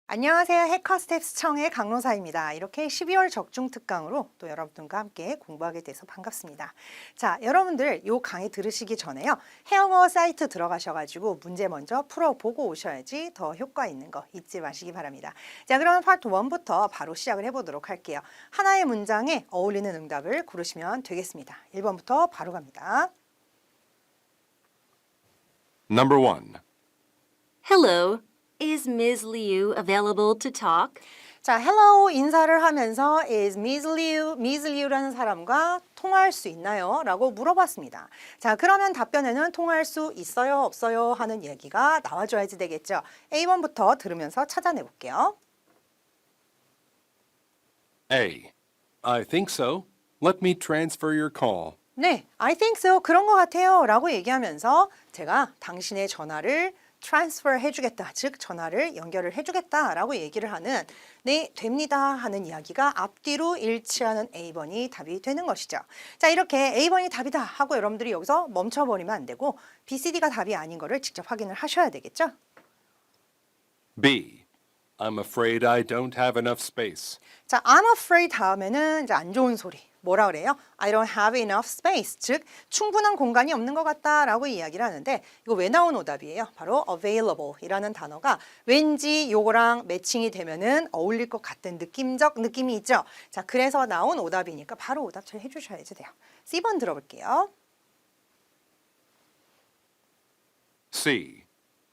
안녕하세요. 해커스텝스 청의 강로사입니다. 이렇게 12월 적중 특강으로 또 여러분들과 함께 공부하게 돼서 반갑습니다. 자, 여러분들 이 강의 들으시기 전에요. 해영어 사이트 들어가셔가지고 문제 먼저 풀어보고 오셔야지 더 효과 있는 거 잊지 마시기 바랍니다. 자, 그러면 파트 1부터 바로 시작을 해보도록 할게요. 하나의 문장에 어울리는 응답을 고르시면 되겠습니다. 1번부터 바로 갑니다. Number 1. Hello, is Ms. Liu available to talk? 자, hello 인사를 하면서 is Miss Liu라는 사람과 통화할 수 있나요? 라고 물어봤습니다. 자, 그러면 답변에는 통화할 수 있어요, 없어요 하는 얘기가 나와줘야지 되겠죠. A번부터 들으면서 찾아내 볼게요. A. I think so. Let me transfer your call. 네, I think so. 그런 것 같아요. 라고 얘기하면서 제가 당신의 전화를 transfer 해주겠다. 즉 전화를 연결을 해주겠다 라고 얘기를 하는 네, 됩니다 하는 이야기가 앞뒤로 일치하는 A번이 답이 되는 것이죠. 자, 이렇게 A번이 답이다 하고 여러분들이 여기서 멈춰버리면 안 되고 B, C, D가 답이 아닌 거를 직접 확인을 하셔야 되겠죠. B. I'm afraid I don't have enough space. 자, I'm afraid 다음에는 이제 안 좋은 소리. 뭐라 그래요? I don't have enough space. 즉, 충분한 공간이 없는 것 같다라고 이야기를 하는데 이거 왜 나온 오답이에요? 바로 available 이라는 단어가 왠지 요거랑 매칭이 되면은 어울릴 것 같은 느낌적 느낌이 있죠. 자, 그래서 나온 오답이니까 바로 오답 잘 해주셔야지 돼요. C번 들어볼게요. C.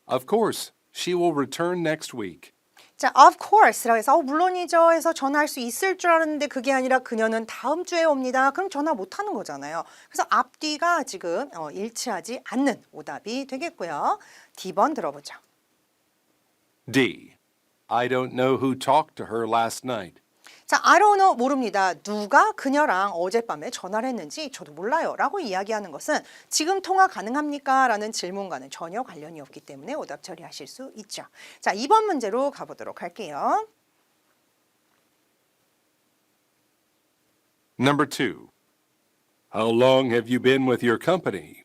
Of course, she will return next week. 자, of course라고 해서 물론이죠 해서 전화할 수 있을 줄 알았는데 그게 아니라 그녀는 다음 주에 옵니다. 그럼 전화 못 하는 거잖아요. 그래서 앞뒤가 지금 일치하지 않는 오답이 되겠고요. D번 들어보죠. D. I don't know who talked to her last night. 자, I don't know 모릅니다. 누가 그녀랑 어젯밤에 전화를 했는지 저도 몰라요 라고 이야기하는 것은 지금 통화 가능합니까? 라는 질문과는 전혀 관련이 없기 때문에 오답 처리하실 수 있죠. 자, 2번 문제로 가보도록 할게요. Number 2. How long have you been with your company?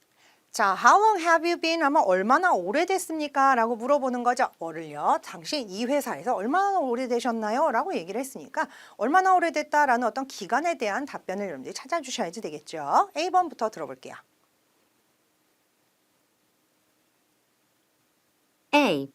자, how long have you been? 하면 얼마나 오래됐습니까? 라고 물어보는 거죠. 뭐를요? 당신 이 회사에서 얼마나 오래되셨나요? 라고 얘기를 했으니까 얼마나 오래됐다라는 어떤 기간에 대한 답변을 여러분들이 찾아주셔야지 되겠죠. A번부터 들어볼게요. A.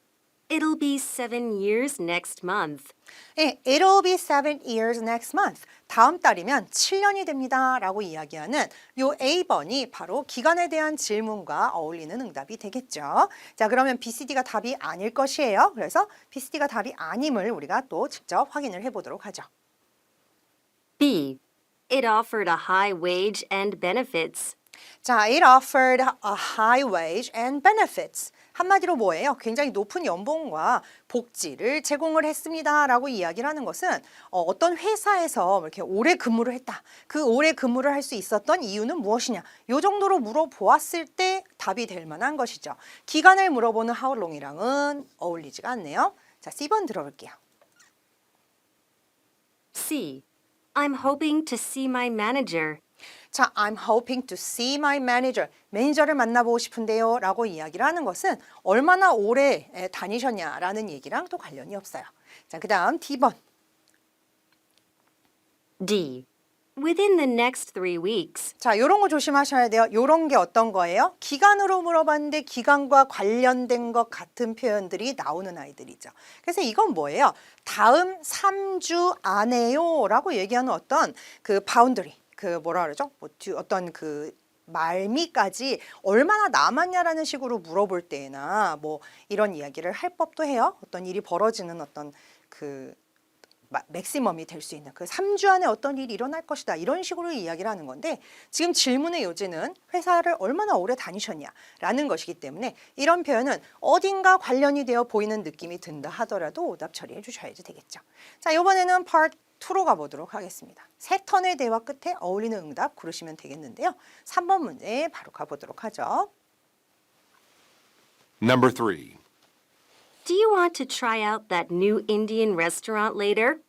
It'll be 7 years next month. 네, it'll be 7 years next month. 다음 달이면 7년이 됩니다. 라고 이야기하는 요 A번이 바로 기간에 대한 질문과 어울리는 응답이 되겠죠. 자, 그러면 B, C, D가 답이 아닐 것이에요. 그래서 B, C, D가 답이 아님을 우리가 또 직접 확인을 해보도록 하죠. B. It offered a high wage and benefits. 자, it offered a high wage and benefits. 한마디로 뭐예요? 굉장히 높은 연봉과 복지를 제공을 했습니다. 라고 이야기를 하는 것은 어떤 회사에서 이렇게 오래 근무를 했다. 그 오래 근무를 할 수 있었던 이유는 무엇이냐. 이 정도로 물어보았을 때 답이 될 만한 것이죠. 기간을 물어보는 how long이랑은 어울리지가 않네요. 자, C번 들어볼게요. C. I'm hoping to see my manager. 자, I'm hoping to see my manager. 매니저를 만나보고 싶은데요. 라고 이야기를 하는 것은 얼마나 오래 다니셨냐라는 얘기랑 또 관련이 없어요. 자, 그 다음 D번. D. Within the next 3 weeks. 자, 요런 거 조심하셔야 돼요. 요런 게 어떤 거예요? 기간으로 물어봤는데 기간과 관련된 것 같은 표현들이 나오는 아이들이죠. 그래서 이건 뭐예요? 다음 3주 안에요. 라고 얘기하는 어떤 그 바운더리. 그 뭐라 그러죠? 어떤 그 말미까지 얼마나 남았냐라는 식으로 물어볼 때나 뭐 이런 이야기를 할 법도 해요. 어떤 일이 벌어지는 어떤 그 맥시멈이 될 수 있는 그 3주 안에 어떤 일이 일어날 것이다. 이런 식으로 이야기를 하는 건데 지금 질문의 요지는 회사를 얼마나 오래 다니셨냐라는 것이기 때문에 이런 표현은 어딘가 관련이 되어 보이는 느낌이 든다 하더라도 오답 처리해 주셔야지 되겠죠. 자, 이번에는 part 2로 가보도록 하겠습니다. 세 턴의 대화 끝에 어울리는 응답 고르시면 되겠는데요. 3번 문제 바로 가보도록 하죠. Number 3. Do you want to try out that new Indian restaurant later?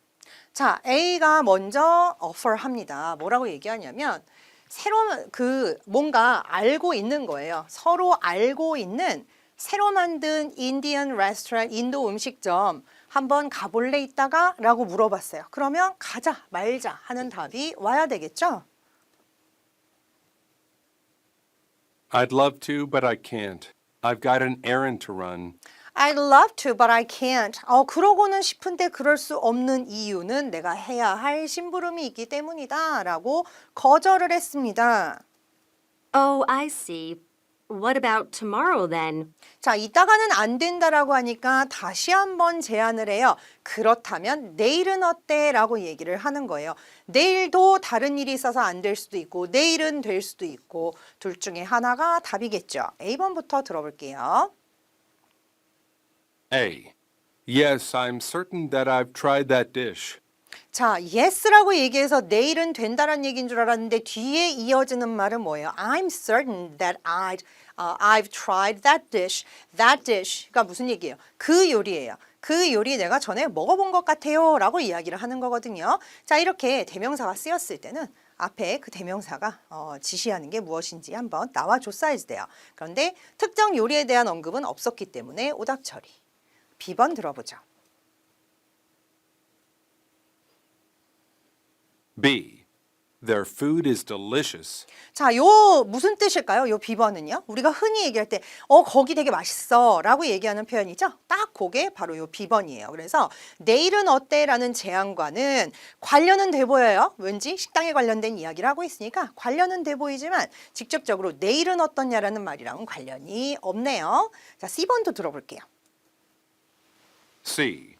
자, A가 먼저 offer합니다. 뭐라고 얘기하냐면 새로운 그 뭔가 알고 있는 거예요. 서로 알고 있는 새로 만든 인디언 레스토랑 인도 음식점 한번 가볼래 있다가? 라고 물어봤어요. 그러면 가자, 말자 하는 답이 와야 되겠죠? I'd love to, but I can't. I've got an errand to run. I'd love to, but I can't. 그러고는 싶은데 그럴 수 없는 이유는 내가 해야 할 심부름이 있기 때문이다. 라고 거절을 했습니다. Oh, I see. What about tomorrow then? 자, 이따가는 안 된다라고 하니까 다시 한번 제안을 해요. 그렇다면 내일은 어때? 라고 얘기를 하는 거예요. 내일도 다른 일이 있어서 안 될 수도 있고 내일은 될 수도 있고 둘 중에 하나가 답이겠죠. A번부터 들어볼게요. A. Yes, I'm certain that I've tried that dish. 자, yes라고 얘기해서 내일은 된다는 얘기인 줄 알았는데 뒤에 이어지는 말은 뭐예요? I'm certain that I've tried that dish. That dish가 무슨 얘기예요? 그 요리예요. 그 요리 내가 전에 먹어본 것 같아요 라고 이야기를 하는 거거든요. 자, 이렇게 대명사가 쓰였을 때는 앞에 그 대명사가 지시하는 게 무엇인지 한번 나와줬어야 돼요. 그런데 특정 요리에 대한 언급은 없었기 때문에 오답 처리. B번 들어보죠. B. Their food is delicious. 자, 요 무슨 뜻일까요? 요 B번은요. 우리가 흔히 얘기할 때 거기 되게 맛있어 라고 얘기하는 표현이죠. 딱 그게 바로 요 B번이에요. 그래서 내일은 어때? 라는 제안과는 관련은 돼 보여요. 왠지 식당에 관련된 이야기를 하고 있으니까 관련은 돼 보이지만 직접적으로 내일은 어떠냐라는 말이랑은 관련이 없네요. 자, C번도 들어볼게요. C.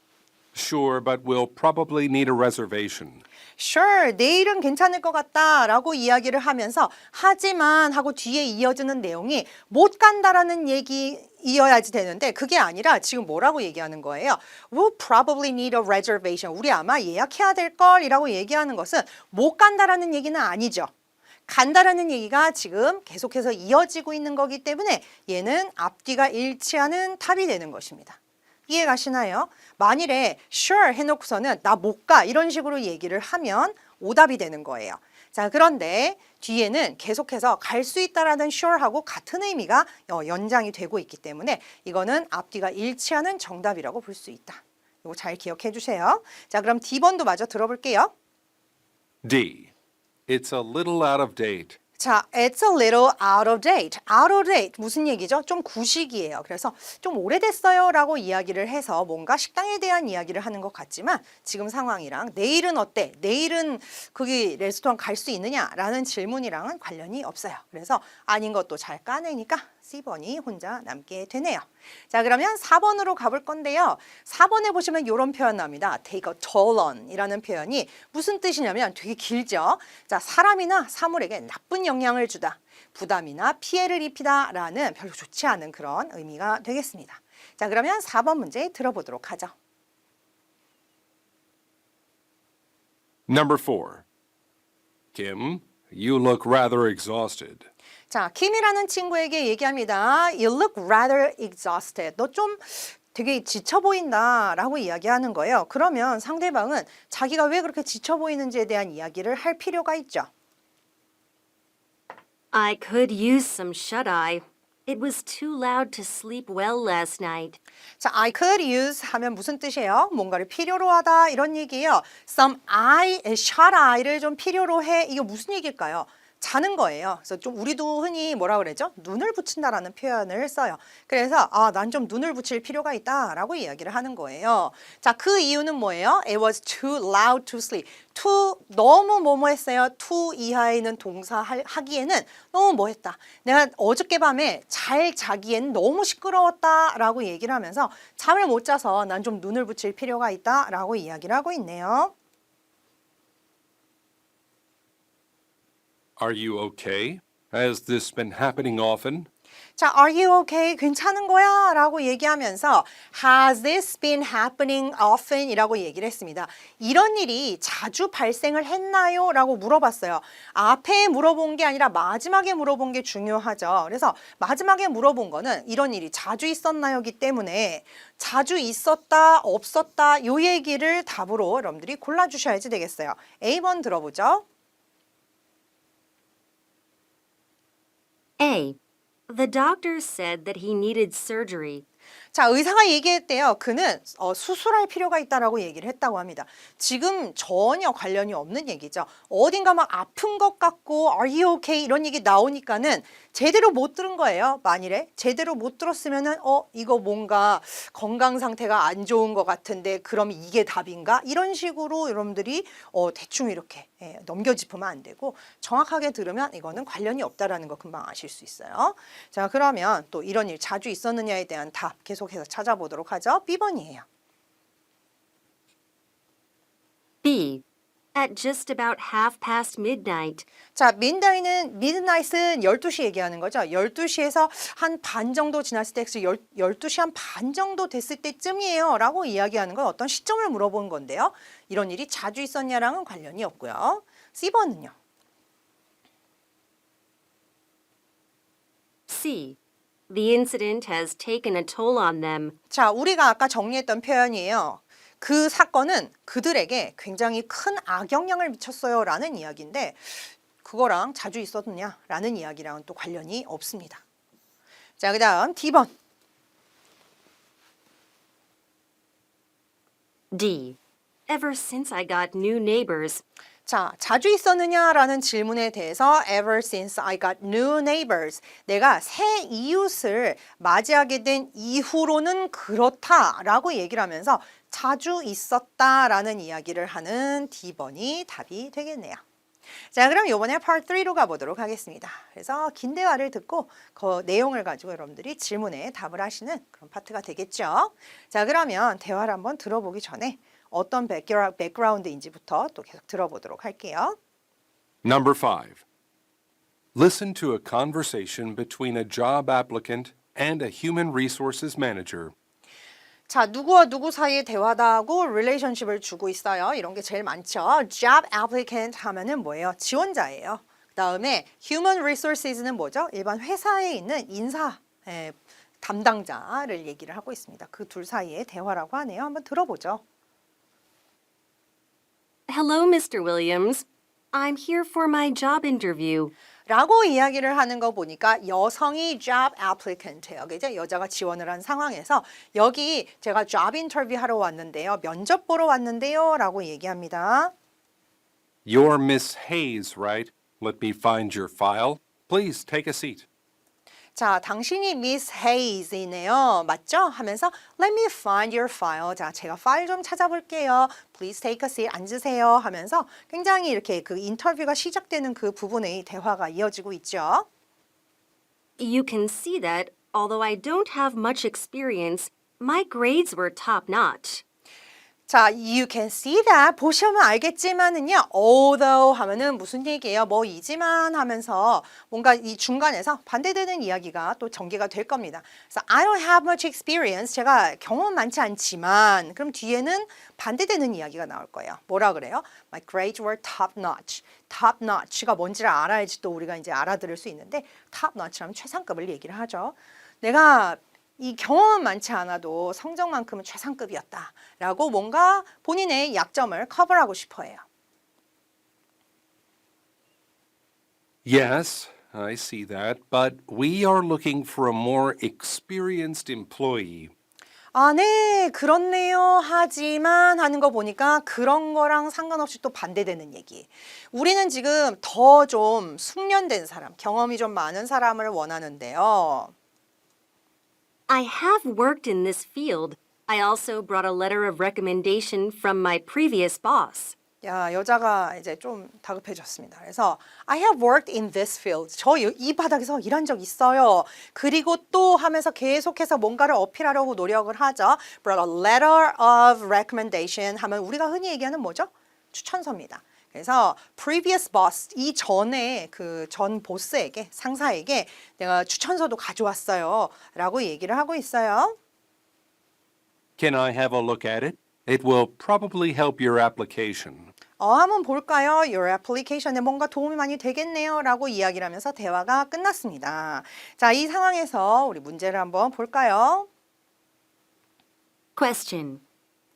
Sure, but we'll probably need a reservation. Sure, 내일은 괜찮을 것 같다 라고 이야기를 하면서 하지만 하고 뒤에 이어지는 내용이 못 간다라는 얘기이어야지 되는데 그게 아니라 지금 뭐라고 얘기하는 거예요? We'll probably need a reservation. 우리 아마 예약해야 될 걸이라고 얘기하는 것은 못 간다라는 얘기는 아니죠. 간다라는 얘기가 지금 계속해서 이어지고 있는 거기 때문에 얘는 앞뒤가 일치하는 답이 되는 것입니다. 이해 가시나요? 만일에 sure 해놓고서는 나 못 가 이런 식으로 얘기를 하면 오답이 되는 거예요. 자, 그런데 뒤에는 계속해서 갈 수 있다라는 sure하고 같은 의미가 연장이 되고 있기 때문에 이거는 앞뒤가 일치하는 정답이라고 볼 수 있다. 이거 잘 기억해 주세요. 자, 그럼 D번도 마저 들어볼게요. D. It's a little out of date. 자, it's a little out of date. out of date 무슨 얘기죠? 좀 구식이에요. 그래서 좀 오래됐어요 라고 이야기를 해서 뭔가 식당에 대한 이야기를 하는 것 같지만 지금 상황이랑 내일은 어때? 내일은 거기 레스토랑 갈 수 있느냐? 라는 질문이랑은 관련이 없어요. 그래서 아닌 것도 잘 까내니까 C번이 혼자 남게 되네요. 자, 그러면 4번으로 가볼 건데요. 4번에 보시면 이런 표현 나옵니다. take a toll on 이라는 표현이 무슨 뜻이냐면 되게 길죠. 자, 사람이나 사물에게 나쁜 영향을 주다, 부담이나 피해를 입히다 라는 별로 좋지 않은 그런 의미가 되겠습니다. 자, 그러면 4번 문제 들어보도록 하죠. Number 4. Kim, you look rather exhausted. 자, 킴이라는 친구에게 얘기합니다. You look rather exhausted. 너 좀 되게 지쳐 보인다 라고 이야기하는 거예요. 그러면 상대방은 자기가 왜 그렇게 지쳐 보이는지에 대한 이야기를 할 필요가 있죠. I could use some shut-eye. It was too loud to sleep well last night. 자, I could use 하면 무슨 뜻이에요? 뭔가를 필요로 하다 이런 얘기예요. Some eye, shut eye를 좀 필요로 해. 이게 무슨 얘기일까요? 자는 거예요. 그래서 좀 우리도 흔히 뭐라 그러죠? 눈을 붙인다라는 표현을 써요. 그래서 난 좀 눈을 붙일 필요가 있다라고 이야기를 하는 거예요. 자, 그 이유는 뭐예요? It was too loud to sleep. too 너무 뭐뭐 했어요. to 이하에 있는 동사 하기에는 너무 뭐 했다. 내가 어저께 밤에 잘 자기엔 너무 시끄러웠다라고 얘기를 하면서 잠을 못 자서 난 좀 눈을 붙일 필요가 있다라고 이야기를 하고 있네요. Are you okay? Has this been happening often? 자, are you okay? 괜찮은 거야? 라고 얘기하면서 has this been happening often? 이라고 얘기를 했습니다. 이런 일이 자주 발생을 했나요? 라고 물어봤어요. 앞에 물어본 게 아니라 마지막에 물어본 게 중요하죠. 그래서 마지막에 물어본 거는 이런 일이 자주 있었나요?기 때문에 자주 있었다, 없었다 요 얘기를 답으로 여러분들이 골라주셔야지 되겠어요. A번 들어보죠. A. The doctor said that he needed surgery. 자, 의사가 얘기했대요. 그는 수술할 필요가 있다라고 얘기를 했다고 합니다. 지금 전혀 관련이 없는 얘기죠. 어딘가 막 아픈 것 같고 Are you okay? 이런 얘기 나오니까는 제대로 못 들은 거예요. 만일에 제대로 못 들었으면은 이거 뭔가 건강 상태가 안 좋은 것 같은데 그럼 이게 답인가? 이런 식으로 여러분들이 대충 이렇게 넘겨짚으면 안 되고 정확하게 들으면 이거는 관련이 없다라는 거 금방 아실 수 있어요. 자, 그러면 또 이런 일 자주 있었느냐에 대한 답 계속해서 찾아보도록 하죠. B번이에요. B. At just about midnight. 자, midnight은 12시 얘기하는 거죠. 12시에서 한 반 정도 지났을 때, 12시 한 반 정도 됐을 때쯤이에요 라고 이야기하는 건 어떤 시점을 물어보는 건데요. 이런 일이 자주 있었냐랑은 관련이 없고요. C번은요. C. The incident has taken a toll on them. 자, 우리가 아까 정리했던 표현이에요. 그 사건은 그들에게 굉장히 큰 악영향을 미쳤어요 라는 이야기인데 그거랑 자주 있었느냐 라는 이야기랑은 또 관련이 없습니다. 자, 그 다음 D번. D. Ever since I got new neighbors. 자, 자주 있었느냐라는 질문에 대해서 ever since I got new neighbors, 내가 새 이웃을 맞이하게 된 이후로는 그렇다라고 얘기를 하면서 자주 있었다라는 이야기를 하는 D번이 답이 되겠네요. 자, 그럼 이번에 part 3로 가보도록 하겠습니다. 그래서 긴 대화를 듣고 그 내용을 가지고 여러분들이 질문에 답을 하시는 그런 파트가 되겠죠. 자, 그러면 대화를 한번 들어보기 전에 어떤 백그라운드인지부터 또 계속 들어보도록 할게요. Number 5. Listen to a conversation between a job applicant and a human resources manager. 자, 누구와 누구 사이의 대화다 하고 relationship을 주고 있어요. 이런 게 제일 많죠. job applicant 하면은 뭐예요? 지원자예요. 그다음에 human resources는 뭐죠? 일반 회사에 있는 인사 담당자를 얘기를 하고 있습니다. 그 둘 사이의 대화라고 하네요. 한번 들어보죠. Hello, Mr. Williams. I'm here for my job interview. 라고 이야기를 하는 거 보니까 여성이 job applicant예요. 그죠? 여자가 지원을 한 상황에서 여기 제가 job interview 하러 왔는데요. 면접 보러 왔는데요. 라고 얘기합니다. You're Miss Hayes, right? Let me find your file. Please take a seat. 자, 당신이 Miss Hayes이네요. 맞죠? 하면서 Let me find your file. 자, 제가 파일 좀 찾아볼게요. Please take a seat. 앉으세요. 하면서 굉장히 이렇게 그 인터뷰가 시작되는 그 부분의 대화가 이어지고 있죠. You can see that, although I don't have much experience, my grades were top-notch. 자, you can see that. 보시면 알겠지만은요, although 하면은 무슨 얘기예요? 뭐이지만 하면서 뭔가 이 중간에서 반대되는 이야기가 또 전개가 될 겁니다. 그래서 I don't have much experience. 제가 경험 많지 않지만, 그럼 뒤에는 반대되는 이야기가 나올 거예요. 뭐라 그래요? My grades were top notch. top notch가 뭔지를 알아야지 또 우리가 이제 알아들을 수 있는데, top notch라면 최상급을 얘기를 하죠. 내가 이 경험은 많지 않아도 성적만큼은 최상급이었다라고 뭔가 본인의 약점을 커버하고 싶어해요. Yes, I see that, but we are looking for a more experienced employee. 아, 네, 그렇네요. 하지만 하는 거 보니까 그런 거랑 상관없이 또 반대되는 얘기. 우리는 지금 더 좀 숙련된 사람, 경험이 좀 많은 사람을 원하는데요. I have worked in this field. I also brought a letter of recommendation from my previous boss. 야, 여자가 이제 좀 다급해졌습니다. 그래서 I have worked in this field. 저 이 바닥에서 일한 적 있어요. 그리고 또 하면서 계속해서 뭔가를 어필하려고 노력을 하죠. Brought a letter of recommendation 하면 우리가 흔히 얘기하는 뭐죠? 추천서입니다. 그래서 previous boss, 이 전에 그 전 보스에게, 상사에게 내가 추천서도 가져왔어요. 라고 얘기를 하고 있어요. Can I have a look at it? It will probably help your application. 한번 볼까요? Your application에 뭔가 도움이 많이 되겠네요. 라고 이야기를 하면서 대화가 끝났습니다. 자, 이 상황에서 우리 문제를 한번 볼까요? Question.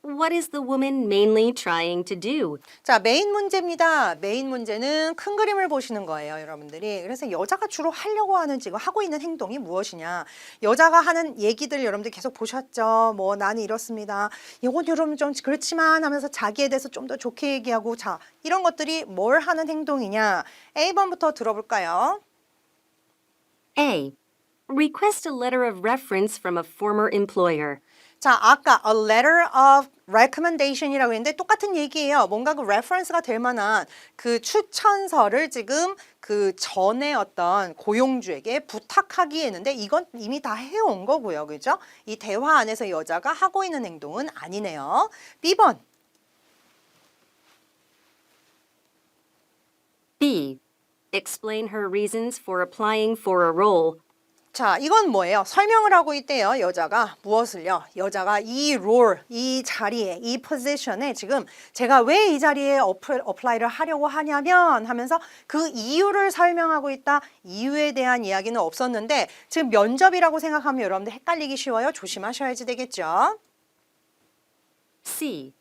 What is the woman mainly trying to do? 자, 메인 문제입니다. 메인 문제는 큰 그림을 보시는 거예요, 여러분들이. 그래서 여자가 주로 하려고 하는 지금 하고 있는 행동이 무엇이냐. 여자가 하는 얘기들 여러분들 계속 보셨죠? 뭐 나는 이렇습니다. 이건 여러분 좀 그렇지만 하면서 자기에 대해서 좀 더 좋게 얘기하고 자, 이런 것들이 뭘 하는 행동이냐. A번부터 들어볼까요? A. Request a letter of reference from a former employer. 자, 아까 a letter of recommendation이라고 했는데 똑같은 얘기예요. 뭔가 그 reference가 될 만한 그 추천서를 지금 그 전에 어떤 고용주에게 부탁하기 했는데 이건 이미 다 해온 거고요. 그죠? 이 대화 안에서 여자가 하고 있는 행동은 아니네요. B번. B. Explain her reasons for applying for a role. 자, 이건 뭐예요? 설명을 하고 있대요. 여자가 무엇을요? 여자가 이 롤, 이 자리에, 이 포지션에 지금 제가 왜 이 자리에 어플라이를 하려고 하냐면 하면서 그 이유를 설명하고 있다. 이유에 대한 이야기는 없었는데 지금 면접이라고 생각하면 여러분들 헷갈리기 쉬워요. 조심하셔야지 되겠죠. C.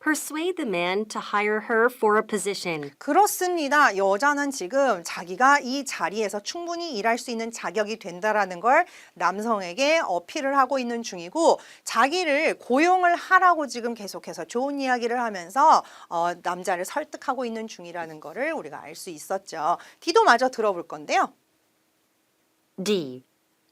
Persuade the man to hire her for a position. 그렇습니다. 여자는 지금 자기가 이 자리에서 충분히 일할 수 있는 자격이 된다라는 걸 남성에게 어필을 하고 있는 중이고 자기를 고용을 하라고 지금 계속해서 좋은 이야기를 하면서 남자를 설득하고 있는 중이라는 거를 우리가 알 수 있었죠. D도 마저 들어볼 건데요. D.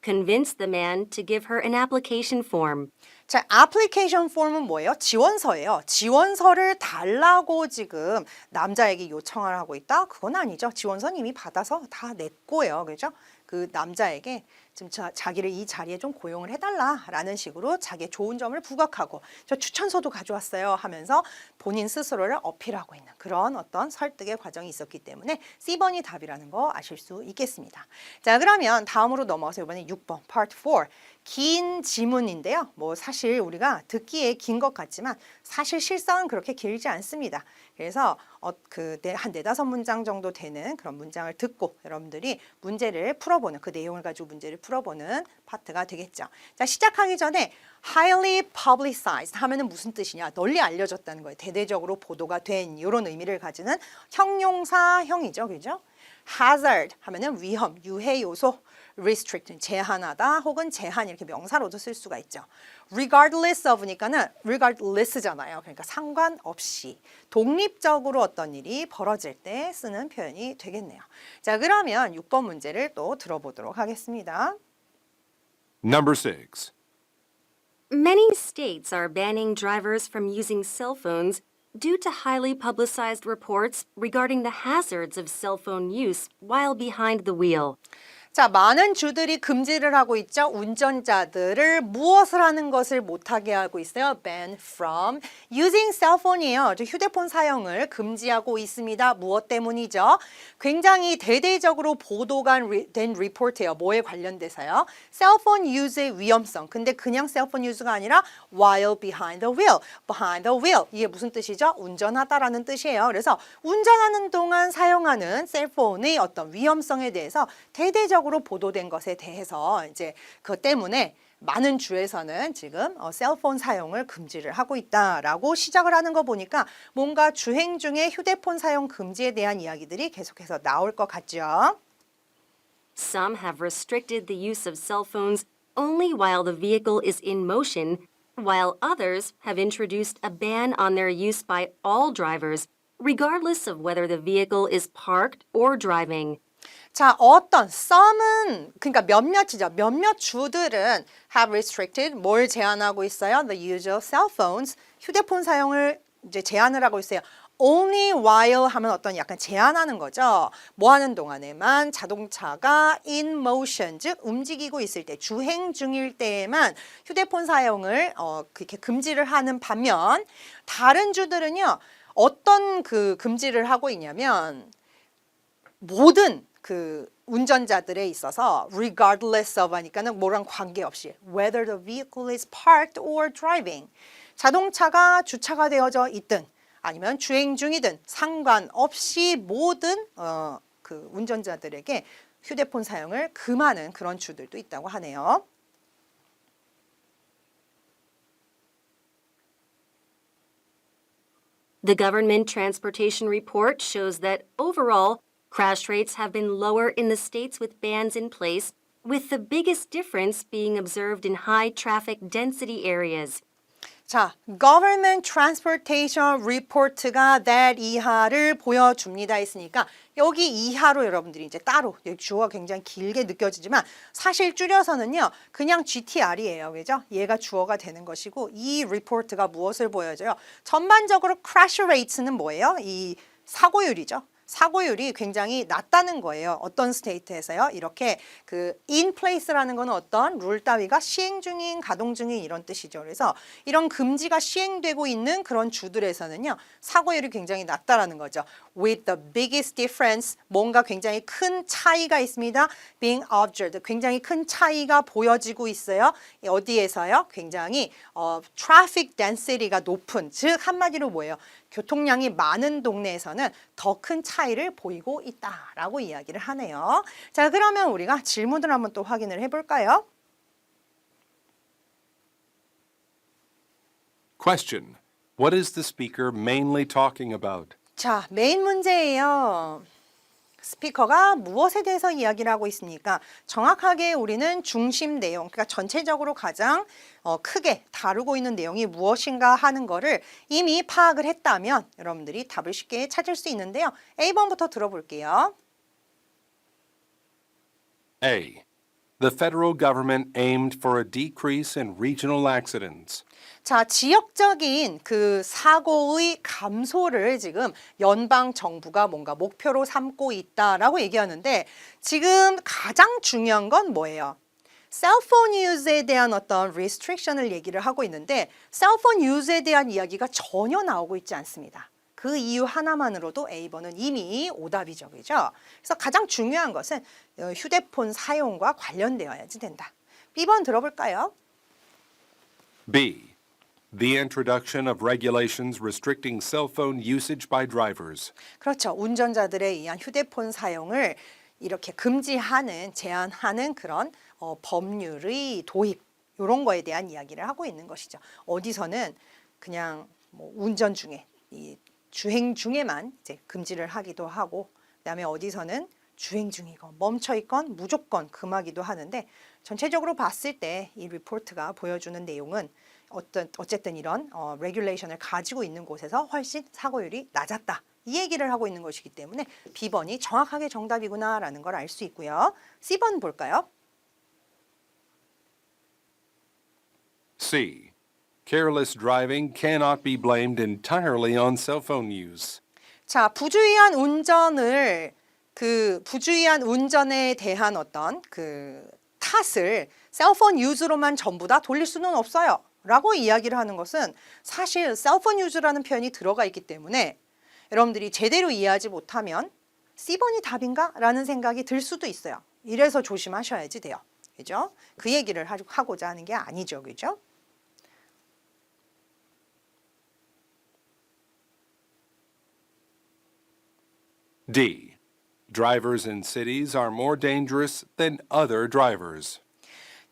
Convince the man to give her an application form. 자, 애플리케이션 폼은 뭐예요? 지원서예요. 지원서를 달라고 지금 남자에게 요청을 하고 있다? 그건 아니죠. 지원서는 이미 받아서 다 냈고요. 그죠? 그 남자에게 지금 자기를 이 자리에 좀 고용을 해달라라는 식으로 자기의 좋은 점을 부각하고 저 추천서도 가져왔어요 하면서 본인 스스로를 어필하고 있는 그런 어떤 설득의 과정이 있었기 때문에 C번이 답이라는 거 아실 수 있겠습니다. 자, 그러면 다음으로 넘어가서 이번에 6번, Part 4. 긴 지문인데요. 뭐 사실 우리가 듣기에 긴 것 같지만 사실 실상은 그렇게 길지 않습니다. 그래서 한 4-5문장 정도 되는 그런 문장을 듣고 여러분들이 문제를 풀어보는 그 내용을 가지고 문제를 풀어보는 파트가 되겠죠. 자, 시작하기 전에 highly publicized 하면은 무슨 뜻이냐? 널리 알려졌다는 거예요. 대대적으로 보도가 된 이런 의미를 가지는 형용사형이죠. 그죠? hazard 하면은 위험, 유해 요소, restrict 제한하다 혹은 제한 이렇게 명사로도 쓸 수가 있죠. regardless of니까는 regardless잖아요. 그러니까 상관없이 독립적으로 어떤 일이 벌어질 때 쓰는 표현이 되겠네요. 자, 그러면 6번 문제를 또 들어보도록 하겠습니다. Number 6. Many states are banning drivers from using cell phones due to highly publicized reports regarding the hazards of cell phone use while behind the wheel. 자, 많은 주들이 금지를 하고 있죠. 운전자들을 무엇을 하는 것을 못하게 하고 있어요. ban from using cell phone이에요. 휴대폰 사용을 금지하고 있습니다. 무엇 때문이죠? 굉장히 대대적으로 보도가 된 리포트예요. 뭐에 관련돼서요? 셀폰 유즈의 위험성. 근데 그냥 셀폰 유즈가 아니라 while behind the wheel. behind the wheel. 이게 무슨 뜻이죠? 운전하다라는 뜻이에요. 그래서 운전하는 동안 사용하는 셀폰의 어떤 위험성에 대해서 대대적으로 보도된 것에 대해서 이제 그것 때문에 많은 주에서는 지금 셀폰 사용을 금지를 하고 있다라고 시작을 하는 거 보니까 뭔가 주행 중에 휴대폰 사용 금지에 대한 이야기들이 계속해서 나올 것 같죠. Some have restricted the use of cell phones only while the vehicle is in motion, while others have introduced a ban on their use by all drivers, regardless of whether the vehicle is parked or driving. 자, 어떤 some은 그러니까 몇몇이죠. 몇몇 주들은 have restricted 뭘 제한하고 있어요? The use of cell phones 휴대폰 사용을 이제 제한을 하고 있어요. Only while 하면 어떤 약간 제한하는 거죠. 뭐 하는 동안에만 자동차가 in motion 즉 움직이고 있을 때 주행 중일 때에만 휴대폰 사용을 그렇게 금지를 하는 반면 다른 주들은요. 어떤 그 금지를 하고 있냐면 모든 그 운전자들에 있어서 regardless of 하니까는 뭐랑 관계없이 whether the vehicle is parked or driving 자동차가 주차가 되어져 있든 아니면 주행 중이든 상관없이 모든 그 운전자들에게 휴대폰 사용을 금하는 그런 주들도 있다고 하네요. The government transportation report shows that overall, crash rates have been lower in the states with bans in place, with the biggest difference being observed in high traffic density areas. 자, Government Transportation Report가 that 이하를 보여줍니다 했으니까 여기 이하로 여러분들이 이제 따로 여기 주어가 굉장히 길게 느껴지지만 사실 줄여서는요 그냥 GTR이에요. 그죠? 얘가 주어가 되는 것이고 이 리포트가 무엇을 보여줘요? 전반적으로 crash rates는 뭐예요? 이 사고율이죠. 사고율이 굉장히 낮다는 거예요. 어떤 스테이트에서요? 이렇게 그 in place라는 거는 어떤 룰 따위가 시행 중인, 가동 중인 이런 뜻이죠. 그래서 이런 금지가 시행되고 있는 그런 주들에서는요. 사고율이 굉장히 낮다라는 거죠. With the biggest difference, 뭔가 굉장히 큰 차이가 있습니다. Being observed, 굉장히 큰 차이가 보여지고 있어요. 어디에서요? 굉장히 traffic density가 높은, 즉 한마디로 뭐예요? 교통량이 많은 동네에서는 더 큰 차이를 보이고 있다라고 이야기를 하네요. 자, 그러면 우리가 질문을 한번 또 확인을 해볼까요? Question. What is the speaker mainly talking about? 자, 메인 문제예요. 스피커가 무엇에 대해서 이야기를 하고 있습니까? 정확하게 우리는 중심 내용, 그러니까 전체적으로 가장 크게 다루고 있는 내용이 무엇인가 하는 거를 이미 파악을 했다면 여러분들이 답을 쉽게 찾을 수 있는데요. A번부터 들어볼게요. A. The federal government aimed for a decrease in regional accidents. 자, 지역적인 그 사고의 감소를 지금 연방 정부가 뭔가 목표로 삼고 있다라고 얘기하는데 지금 가장 중요한 건 뭐예요? 셀폰 유즈에 대한 어떤 restriction을 얘기를 하고 있는데 셀폰 유즈에 대한 이야기가 전혀 나오고 있지 않습니다. 그 이유 하나만으로도 A번은 이미 오답이죠. 그죠? 그래서 가장 중요한 것은 휴대폰 사용과 관련되어야지 된다. B번 들어볼까요? B. The introduction of regulations restricting cell phone usage by drivers. 그렇죠. 운전자들에 의한 휴대폰 사용을 이렇게 금지하는, 제한하는 그런 법률의 도입 이런 거에 대한 이야기를 하고 있는 것이죠. 어디서는 그냥 뭐 운전 중에 이 주행 중에만 이제 금지를 하기도 하고, 그다음에 어디서는 주행 중이건 멈춰 있건 무조건 금하기도 하는데 전체적으로 봤을 때 이 리포트가 보여주는 내용은 어쨌든 이런 레귤레이션을 가지고 있는 곳에서 훨씬 사고율이 낮았다. 이 얘기를 하고 있는 것이기 때문에 B번이 정확하게 정답이구나라는 걸 알 수 있고요. C번 볼까요? C. Careless driving cannot be blamed entirely on cell phone use. 자, 부주의한 운전에 대한 어떤 그 탓을 셀폰 유즈로만 전부 다 돌릴 수는 없어요. 라고 이야기를 하는 것은 사실 셀폰 유즈라는 표현이 들어가 있기 때문에 여러분들이 제대로 이해하지 못하면 C번이 답인가? 라는 생각이 들 수도 있어요. 이래서 조심하셔야지 돼요. 그죠? 그 얘기를 하고자 하는 게 아니죠. 그죠? D. Drivers in cities are more dangerous than other drivers.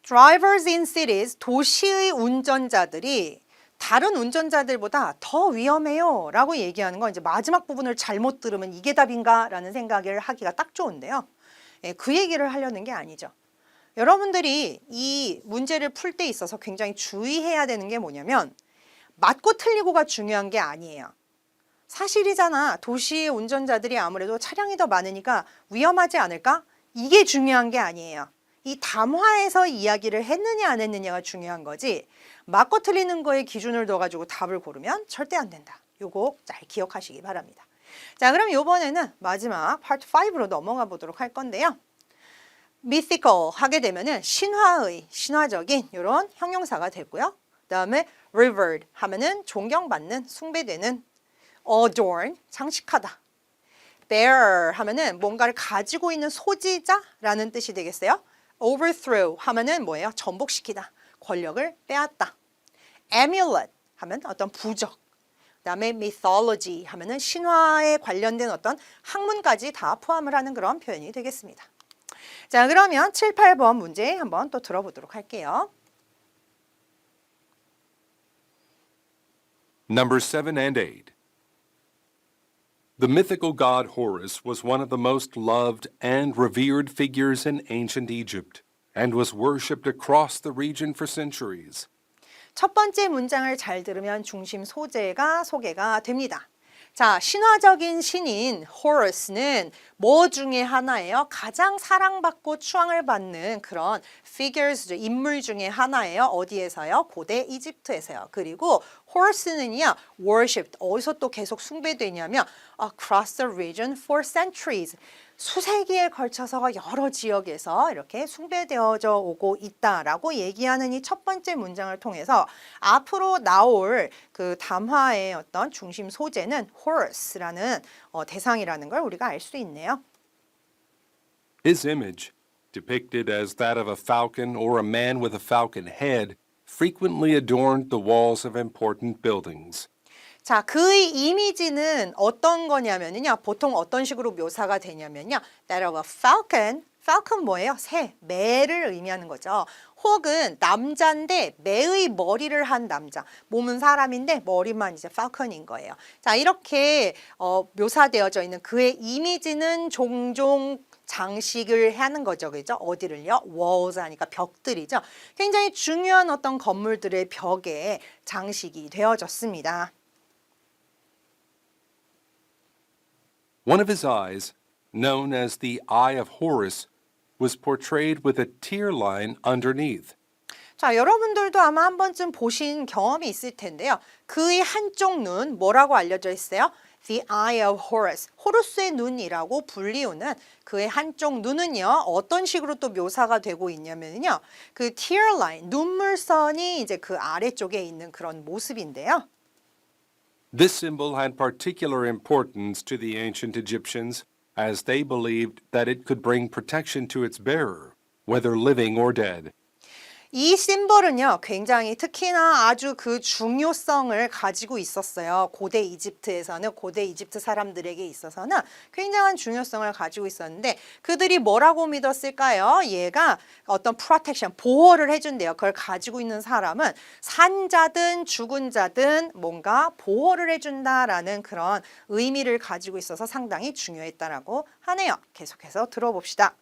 Drivers in cities, 도시의 운전자들이 다른 운전자들보다 더 위험해요 라고 얘기하는 건 이제 마지막 부분을 잘못 들으면 이게 답인가 라는 생각을 하기가 딱 좋은데요. 그 얘기를 하려는 게 아니죠. 여러분들이 이 문제를 풀 때 있어서 굉장히 주의해야 되는 게 뭐냐면 맞고 틀리고가 중요한 게 아니에요. 사실이잖아. 도시의 운전자들이 아무래도 차량이 더 많으니까 위험하지 않을까? 이게 중요한 게 아니에요. 이 담화에서 이야기를 했느냐 안 했느냐가 중요한 거지 맞고 틀리는 거에 기준을 둬가지고 답을 고르면 절대 안 된다. 요거 잘 기억하시기 바랍니다. 자, 그럼 요번에는 마지막 파트 5로 넘어가 보도록 할 건데요. mythical 하게 되면은 신화적인 이런 형용사가 됐고요. 그 다음에 revered 하면은 존경받는, 숭배되는, adorn 장식하다, bearer 하면은 뭔가를 가지고 있는 소지자라는 뜻이 되겠어요. overthrow 하면은 뭐예요? 전복시키다, 권력을 빼앗다. amulet 하면 어떤 부적. 그다음에 mythology 하면은 신화에 관련된 어떤 학문까지 다 포함을 하는 그런 표현이 되겠습니다. 자, 그러면 7, 8번 문제 한번 또 들어보도록 할게요. Number 7 and 8. The mythical god Horus was one of the most loved and revered figures in ancient Egypt and was worshipped across the region for centuries. 첫 번째 문장을 잘 들으면 중심 소재가 소개가 됩니다. 자, 신화적인 신인 호러스는 뭐 중에 하나예요? 가장 사랑받고 추앙을 받는 그런 figures, 인물 중에 하나예요. 어디에서요? 고대 이집트에서요. 그리고 호러스는요, worshipped, 어디서 또 계속 숭배되냐면 across the region for centuries. 수세기에 걸쳐서 여러 지역에서 이렇게 숭배되어져 오고 있다라고 얘기하는 이 첫 번째 문장을 통해서 앞으로 나올 그 담화의 어떤 중심 소재는 Horus라는 대상이라는 걸 우리가 알 수 있네요. His image, depicted as that of a falcon or a man with a falcon head, frequently adorned the walls of important buildings. 자, 그의 이미지는 어떤 거냐면요. 보통 어떤 식으로 묘사가 되냐면요. That of a falcon. falcon 뭐예요? 새, 매를 의미하는 거죠. 혹은 남자인데 매의 머리를 한 남자. 몸은 사람인데 머리만 이제 falcon인 거예요. 자, 이렇게 묘사되어져 있는 그의 이미지는 종종 장식을 하는 거죠. 그죠? 어디를요? walls 하니까 벽들이죠. 굉장히 중요한 어떤 건물들의 벽에 장식이 되어졌습니다. One of his eyes, known as the Eye of Horus, was portrayed with a tear line underneath. 자, 여러분들도 아마 한 번쯤 보신 경험이 있을 텐데요. 그의 한쪽 눈 뭐라고 알려져 있어요? The Eye of Horus. 호루스의 눈이라고 불리우는 그의 한쪽 눈은요. 어떤 식으로 또 묘사가 되고 있냐면요. 그 tear line, 눈물선이 이제 그 아래쪽에 있는 그런 모습인데요. This symbol had particular importance to the ancient Egyptians, as they believed that it could bring protection to its bearer, whether living or dead. 이 심볼은요, 굉장히 특히나 아주 그 중요성을 가지고 있었어요. 고대 이집트에서는, 고대 이집트 사람들에게 있어서는 굉장한 중요성을 가지고 있었는데 그들이 뭐라고 믿었을까요? 얘가 어떤 프로텍션, 보호를 해준대요. 그걸 가지고 있는 사람은 산 자든 죽은 자든 뭔가 보호를 해준다라는 그런 의미를 가지고 있어서 상당히 중요했다라고 하네요. 계속해서 들어봅시다.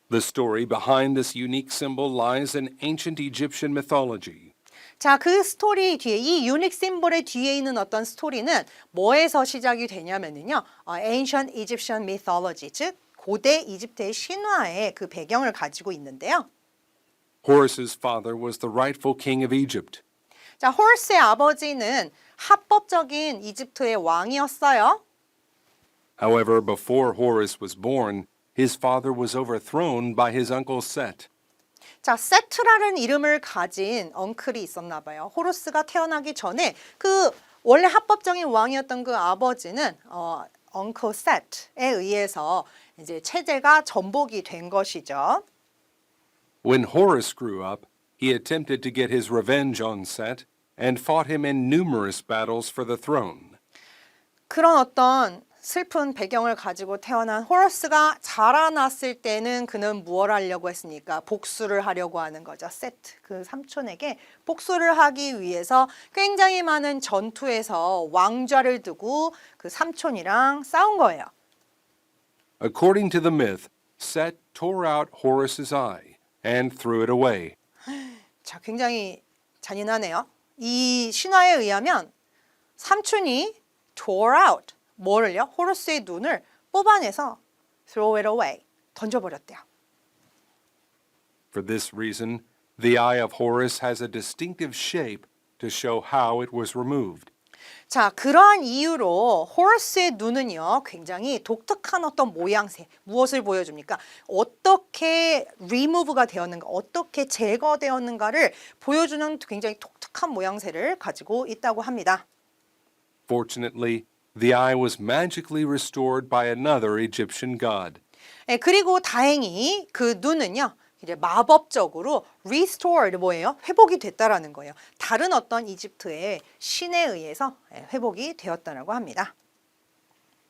The story behind this unique symbol lies in ancient Egyptian mythology. 자, 그 스토리 뒤에 이 유닉 심볼의 뒤에 있는 어떤 스토리는 뭐에서 시작이 되냐면요. Ancient Egyptian mythology, 즉 고대 이집트의 신화의 그 배경을 가지고 있는데요. Horus's father was the rightful king of Egypt. 자, 호르스의 아버지는 합법적인 이집트의 왕이었어요. However, before Horus was born, his father was overthrown by his uncle Set. 자, 세트라는 이름을 가진 엉클이 있었나 봐요. 호루스가 태어나기 전에 그 원래 합법적인 왕이었던 그 아버지는 엉클 세트에 의해서 이제 체제가 전복이 된 것이죠. When Horus grew up, he attempted to get his revenge on Set and fought him in numerous battles for the throne. 그런 어떤 슬픈 배경을 가지고 태어난 호러스가 자라났을 때는 그는 무엇을 하려고 했습니까? 복수를 하려고 하는 거죠. 세트, 그 삼촌에게 복수를 하기 위해서 굉장히 많은 전투에서 왕좌를 두고 그 삼촌이랑 싸운 거예요. According to the myth, Set tore out Horus's eye and threw it away. 자, 굉장히 잔인하네요. 이 신화에 의하면 삼촌이 tore out, 뭐를요? 호루스의 눈을 뽑아내서 throw it away, 던져버렸대요. For this reason, the eye of Horus has a distinctive shape to show how it was removed. 자, 그러한 이유로 호러스의 눈은요, 굉장히 독특한 어떤 모양새, 무엇을 보여줍니까? 어떻게 remove가 되었는가, 어떻게 제거되었는가를 보여주는 굉장히 독특한 모양새를 가지고 있다고 합니다. Fortunately, the eye was magically restored by another Egyptian god. 네, 그리고 다행히 그 눈은요, 이제 마법적으로 restored 뭐예요? 회복이 됐다라는 거예요. 다른 어떤 이집트의 신에 의해서 회복이 되었다라고 합니다.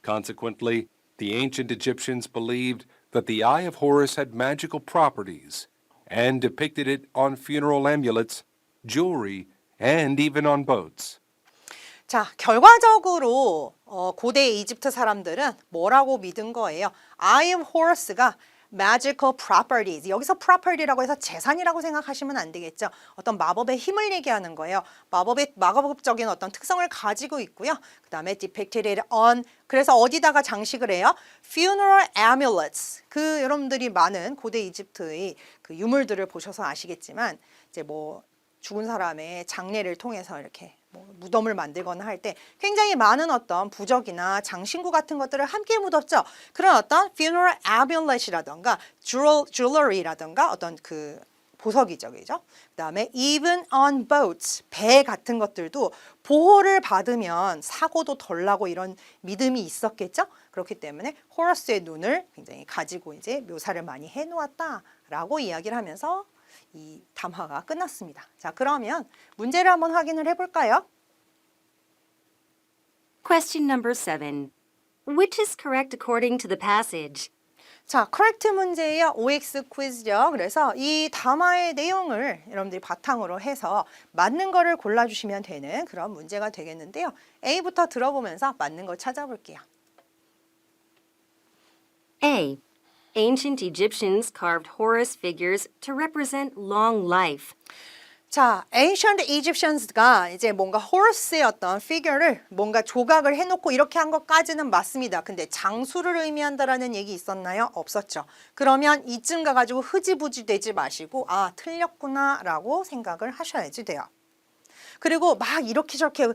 Consequently, the ancient Egyptians believed that the eye of Horus had magical properties and depicted it on funeral amulets, jewelry, and even on boats. 자, 결과적으로 고대 이집트 사람들은 뭐라고 믿은 거예요? I am Horus가 magical properties. 여기서 property라고 해서 재산이라고 생각하시면 안 되겠죠. 어떤 마법의 힘을 얘기하는 거예요. 마법적인 어떤 특성을 가지고 있고요. 그 다음에 depicted on, 그래서 어디다가 장식을 해요? funeral amulets. 여러분들이 많은 고대 이집트의 그 유물들을 보셔서 아시겠지만 이제 뭐 죽은 사람의 장례를 통해서 이렇게 뭐 무덤을 만들거나 할 때 굉장히 많은 어떤 부적이나 장신구 같은 것들을 함께 묻었죠. 그런 어떤 funeral amulet이라던가 jewelry라던가 어떤 그 보석이죠, 그죠? 그다음에 even on boats, 배 같은 것들도 보호를 받으면 사고도 덜 나고 이런 믿음이 있었겠죠. 그렇기 때문에 호러스의 눈을 굉장히 가지고 이제 묘사를 많이 해놓았다라고 이야기를 하면서 이 담화가 끝났습니다. 자, 그러면 문제를 한번 확인을 해볼까요? Question number 7. Which is correct according to the passage? 자, correct 문제예요. OX 퀴즈죠. 그래서 이 담화의 내용을 여러분들이 바탕으로 해서 맞는 거를 골라주시면 되는 그런 문제가 되겠는데요. A부터 들어보면서 맞는 거 찾아볼게요. A. Ancient Egyptians carved Horus figures to represent long life. 자, Ancient Egyptians가 이제 뭔가 호러스의 어떤 피규어를 뭔가 조각을 해놓고 이렇게 한 것까지는 맞습니다. 근데 장수를 의미한다라는 얘기 있었나요? 없었죠. 그러면 이쯤 가가지고 흐지부지 되지 마시고 아, 틀렸구나라고 생각을 하셔야지 돼요. 그리고 막 이렇게 저렇게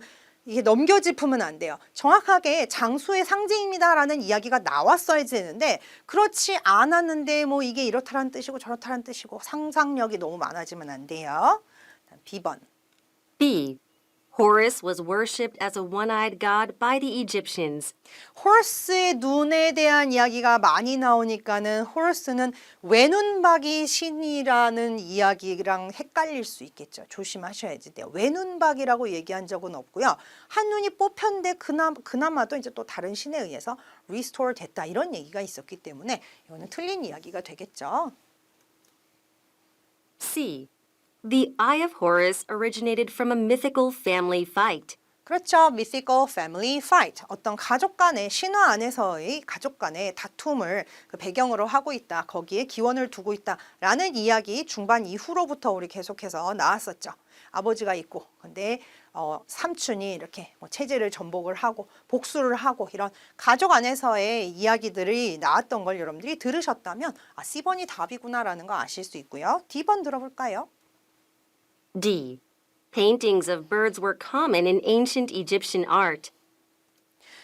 이게 넘겨짚으면 안 돼요. 정확하게 장수의 상징입니다라는 이야기가 나왔어야 되는데 그렇지 않았는데 뭐 이게 이렇다라는 뜻이고 저렇다라는 뜻이고 상상력이 너무 많아지면 안 돼요. B번. B. Horus was worshipped as a one-eyed god by the Egyptians. 호러스의 눈에 대한 이야기가 많이 나오니까는 호러스는 외눈박이 신이라는 이야기랑 헷갈릴 수 있겠죠. 조심하셔야지 돼요. 외눈박이라고 얘기한 적은 없고요. 한눈이 뽑혔는데 그나마도 이제 또 다른 신에 의해서 리스토어 됐다 이런 얘기가 있었기 때문에 이거는 틀린 이야기가 되겠죠. C. The Eye of Horus originated from a mythical family fight. 그렇죠. mythical family fight. 어떤 가족 간의 신화 안에서의 가족 간의 다툼을 그 배경으로 하고 있다. 거기에 기원을 두고 있다라는 이야기 중반 이후로부터 우리 계속해서 나왔었죠. 아버지가 있고 근데 삼촌이 이렇게 뭐 체제를 전복을 하고 복수를 하고 이런 가족 안에서의 이야기들이 나왔던 걸 여러분들이 들으셨다면 아, C번이 답이구나라는 거 아실 수 있고요. D번 들어볼까요? D. Paintings of birds were common in ancient Egyptian art.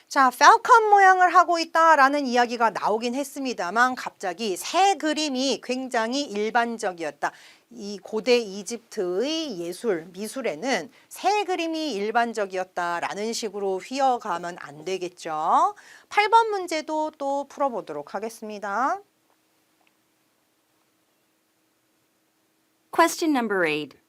자, falcon 모양을 하고 있다라는 이야기가 나오긴 했습니다만 갑자기 새 그림이 굉장히 일반적이었다. 이 고대 이집트의 미술에는 새 그림이 일반적이었다라는 식으로 휘어가면 안 되겠죠. 8번 문제도 또 풀어보도록 하겠습니다. Question number 8.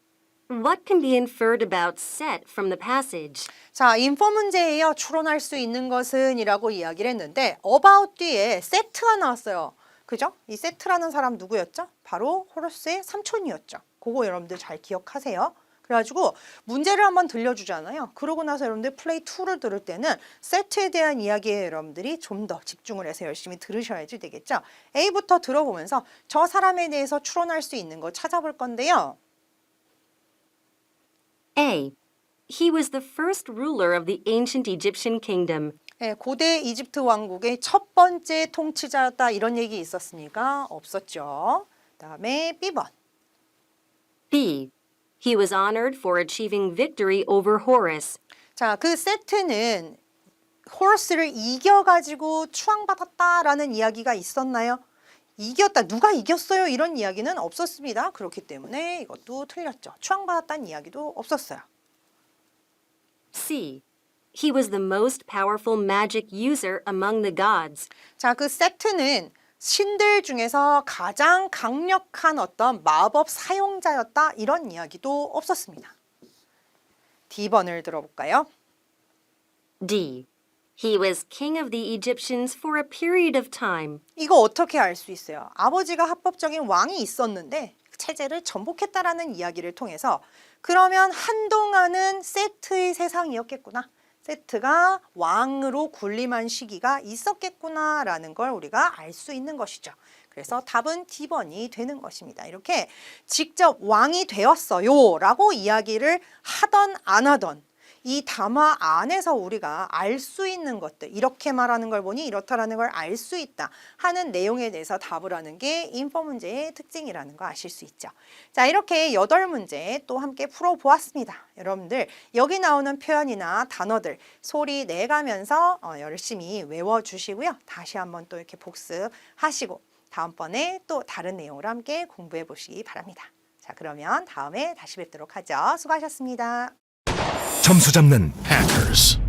What can be inferred about Set from the passage? 자, 인포 문제예요. 추론할 수 있는 것은 이라고 이야기를 했는데 about 뒤에 세트가 나왔어요. 그죠? 이 세트라는 사람 누구였죠? 바로 호러스의 삼촌이었죠. 그거 여러분들 잘 기억하세요. 그래가지고 문제를 한번 들려주잖아요. 그러고 나서 여러분들 플레이 2를 들을 때는 세트에 대한 이야기에 여러분들이 좀 더 집중을 해서 열심히 들으셔야지 되겠죠. A부터 들어보면서 저 사람에 대해서 추론할 수 있는 거 찾아볼 건데요. A. He was the first ruler of the ancient Egyptian kingdom. 네, 고대 이집트 왕국의 첫 번째 통치자였다 이런 얘기 있었습니까? 없었죠. 그다음에 B번. B. He was honored for achieving victory over Horus. 자, 그 세트는 호러스를 이겨가지고 추앙받았다라는 이야기가 있었나요? 이겼다. 누가 이겼어요? 이런 이야기는 없었습니다. 그렇기 때문에 이것도 틀렸죠. 추앙받았다는 이야기도 없었어요. C. He was the most powerful magic user among the gods. 자, 그 세트는 신들 중에서 가장 강력한 어떤 마법 사용자였다. 이런 이야기도 없었습니다. D번을 들어볼까요? D. He was king of the Egyptians for a period of time. 이거 어떻게 알 수 있어요? 아버지가 합법적인 왕이 있었는데 체제를 전복했다라는 이야기를 통해서 그러면 한동안은 세트의 세상이었겠구나. 세트가 왕으로 군림한 시기가 있었겠구나라는 걸 우리가 알 수 있는 것이죠. 그래서 답은 D번이 되는 것입니다. 이렇게 직접 왕이 되었어요 라고 이야기를 하던 안 하던 이 담화 안에서 우리가 알 수 있는 것들, 이렇게 말하는 걸 보니 이렇다라는 걸 알 수 있다 하는 내용에 대해서 답을 하는 게 인포 문제의 특징이라는 거 아실 수 있죠. 자, 이렇게 8문제 또 함께 풀어보았습니다. 여러분들 여기 나오는 표현이나 단어들 소리 내가면서 열심히 외워주시고요. 다시 한번 또 이렇게 복습하시고 다음번에 또 다른 내용으로 함께 공부해 보시기 바랍니다. 자, 그러면 다음에 다시 뵙도록 하죠. 수고하셨습니다. 점수 잡는 Hackers.